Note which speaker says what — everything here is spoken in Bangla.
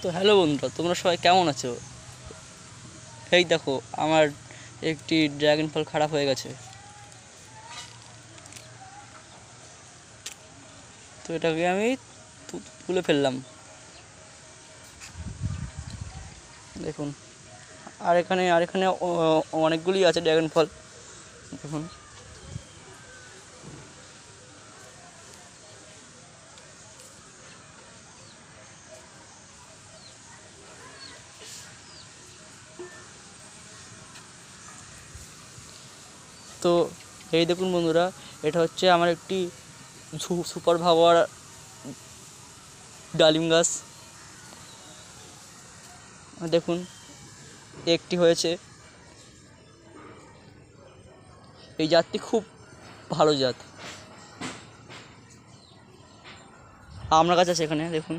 Speaker 1: তো হ্যালো বন্ধুরা, তোমরা সবাই কেমন আছো? এই দেখো, আমার একটি ড্রাগন ফল খারাপ হয়ে গেছে। তো এটাকে আমি তুলে ফেললাম। দেখুন, আর এখানে অনেকগুলি আছে ড্রাগন ফল। দেখুন, তো এই দেখুন বন্ধুরা, এটা হচ্ছে আমার একটি সুপার পাওয়ার ডালিম গাছ। দেখুন, একটি হয়েছে। এই জাতটি খুব ভালো জাত। আপনার কাছে আছে এখানে দেখুন।